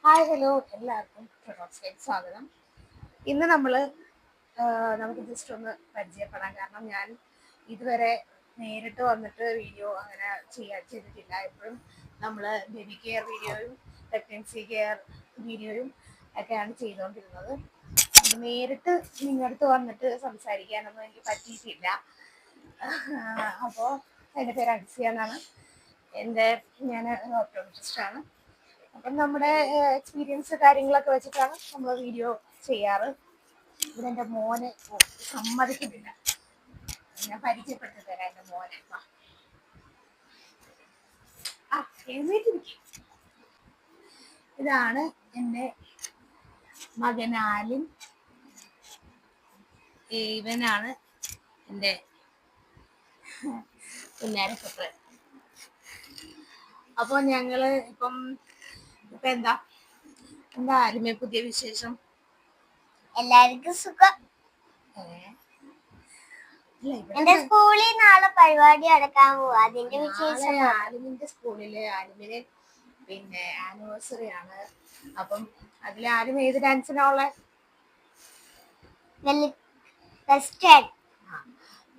Hi hello എല്ലാവർക്കും പ്രൊഡക്ട്സിലേക്ക് സ്വാഗതം. ഇന്ന് നമുക്ക് ജസ്റ്റ് ഒന്ന് പരിചയപ്പെടാം. കാരണം ഞാൻ ഇതുവരെ നേരിട്ട് വന്നിട്ട് വീഡിയോ അങ്ങനെ ചെയ്തിട്ടില്ല. എപ്പോഴും നമ്മൾ ബേബി കെയർ വീഡിയോയും പ്രഗ്നൻസി കെയർ വീഡിയോയും ഒക്കെയാണ് ചെയ്തുകൊണ്ടിരുന്നത്. നേരിട്ട് നിങ്ങളുടെ അടുത്ത് വന്നിട്ട് സംസാരിക്കാനൊന്നും എനിക്ക് പറ്റിയിട്ടില്ല. അപ്പോൾ എൻ്റെ പേര് അൻസിയ എന്നാണ്. ഞാൻ ഓപ്റ്റോമെട്രിസ്റ്റാണ്. അപ്പം നമ്മുടെ എക്സ്പീരിയൻസ് കാര്യങ്ങളൊക്കെ വെച്ചിട്ടാണ് നമ്മൾ വീഡിയോ ചെയ്യാറ്. ഇവിടെ എൻ്റെ മോനെ സമ്മതിക്കുന്നില്ല. ഞാൻ പരിചയപ്പെട്ടു തരാം എൻ്റെ മോനെ. എഴുന്നേറ്റിരിക്കും. ഇതാണ് എൻ്റെ മകൻ ആലിൻ. ഇവനാണ് എൻ്റെ പുന്നാരപ്പുത്രൻ. അപ്പോൾ ഞങ്ങള് ഇപ്പൊ എന്താ ആലുമേ പുതിയ വിശേഷം? എല്ലാവർക്കും സുഖം. എന്റെ സ്കൂളിൽ നാളെ പരിപാടി നടക്കാൻ പോവാ. അതിന്റെ വിശേഷം. ആലുമിന്റെ സ്കൂളില് ആലുമിന് പിന്നെ ആനിവേഴ്സറി ആണ്. അപ്പം അതിൽ ആലും ഏത് ഡാൻസിനാ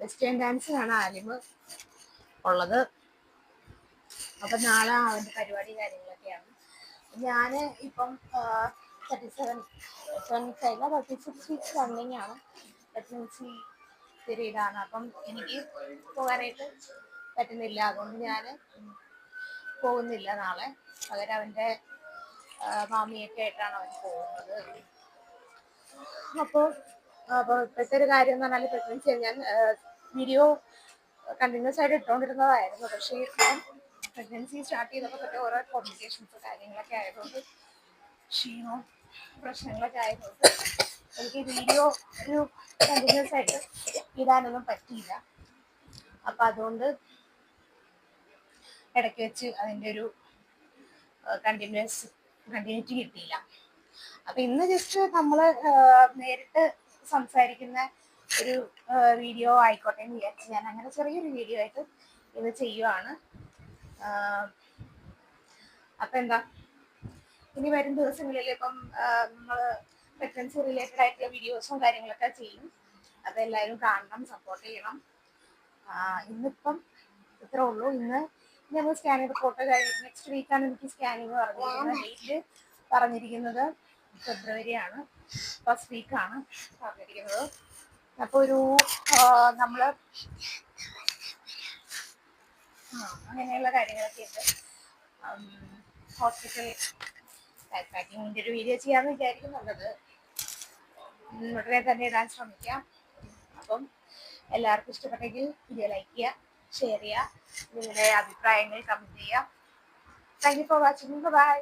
വെസ്റ്റേൺ ഡാൻസിനാണ് ആലിമ് ഉള്ളത്. അപ്പൊ നാളെ അവന്റെ പരിപാടി കാര്യങ്ങളൊക്കെയാണ്. ഞാന് ഇപ്പം 36 വീക്സ് റണ്ണിങ് ആണ്. പ്രഗ്നൻസി പീരീഡ് ആണ്. അപ്പം എനിക്ക് പോകാനായിട്ട് പറ്റുന്നില്ല. അതുകൊണ്ട് ഞാൻ പോകുന്നില്ല നാളെ. പകരം അവൻ്റെ മാമിയൊക്കെ ആയിട്ടാണ് അവൻ പോകുന്നത്. അപ്പോൾ ഇപ്പോഴത്തെ ഒരു കാര്യം എന്ന് പറഞ്ഞാൽ പ്രഗ്നൻസി ഞാൻ വീഡിയോ കണ്ടിന്യൂസ് ആയിട്ട് ഇട്ടുകൊണ്ടിരുന്നതായിരുന്നു. പക്ഷേ പ്രഗ്നൻസി സ്റ്റാർട്ട് ചെയ്തപ്പോൾ തൊട്ട് ഓരോ കോംപ്ലിക്കേഷൻസ് കാര്യങ്ങളൊക്കെ ആയതുകൊണ്ട് ക്ഷീണവും പ്രശ്നങ്ങളൊക്കെ ആയതുകൊണ്ട് എനിക്ക് വീഡിയോ ഒരു കണ്ടിന്യൂസ് ആയിട്ട് ഇടാനൊന്നും പറ്റിയില്ല. അപ്പം അതുകൊണ്ട് ഇടയ്ക്ക് വെച്ച് അതിൻ്റെ ഒരു കണ്ടിന്യൂറ്റി കിട്ടിയില്ല. അപ്പം ഇന്ന് ജസ്റ്റ് നമ്മൾ നേരിട്ട് സംസാരിക്കുന്ന ഒരു വീഡിയോ ആയിക്കോട്ടെ എന്ന് വിചാരിച്ച് ഞാൻ അങ്ങനെ ചെറിയൊരു വീഡിയോ ആയിട്ട് ഇത് ചെയ്യുവാണ്. അപ്പം എന്താ ഇനി വരും ദിവസങ്ങളിൽ ഇപ്പം നമ്മൾ പ്രഗ്നൻസി റിലേറ്റഡ് ആയിട്ടുള്ള വീഡിയോസും കാര്യങ്ങളൊക്കെ ചെയ്യും. അപ്പം എല്ലാവരും കാണണം, സപ്പോർട്ട് ചെയ്യണം. ഇന്നിപ്പം ഇത്രേ ഉള്ളൂ. ഇന്ന് ഞങ്ങൾ സ്കാനിങ് റിപ്പോർട്ട് കഴിഞ്ഞു. നെക്സ്റ്റ് വീക്കാണ് എനിക്ക് സ്കാനിങ് പറഞ്ഞിരിക്കുന്നത്. ഫെബ്രുവരി ആണ്, ഫസ്റ്റ് വീക്കാണ് പറഞ്ഞിരിക്കുന്നത്. അപ്പോൾ ഒരു നമ്മൾ അങ്ങനെയുള്ള കാര്യങ്ങളൊക്കെ ഉണ്ട്. ഹോസ്പിറ്റൽ പാക്കിങ്ങിൻ്റെ ഒരു വീഡിയോ ചെയ്യാമെന്ന് വിചാരിക്കുന്നുള്ളത്. ഉടനെ തന്നെ ഇടാൻ ശ്രമിക്കാം. അപ്പം എല്ലാവർക്കും ഇഷ്ടപ്പെട്ടെങ്കിൽ വീഡിയോ ലൈക്ക് ചെയ്യുക, ഷെയർ ചെയ്യുക, നിങ്ങളുടെ അഭിപ്രായങ്ങൾ കമൻറ്റ് ചെയ്യുക. Thank you for watching. By.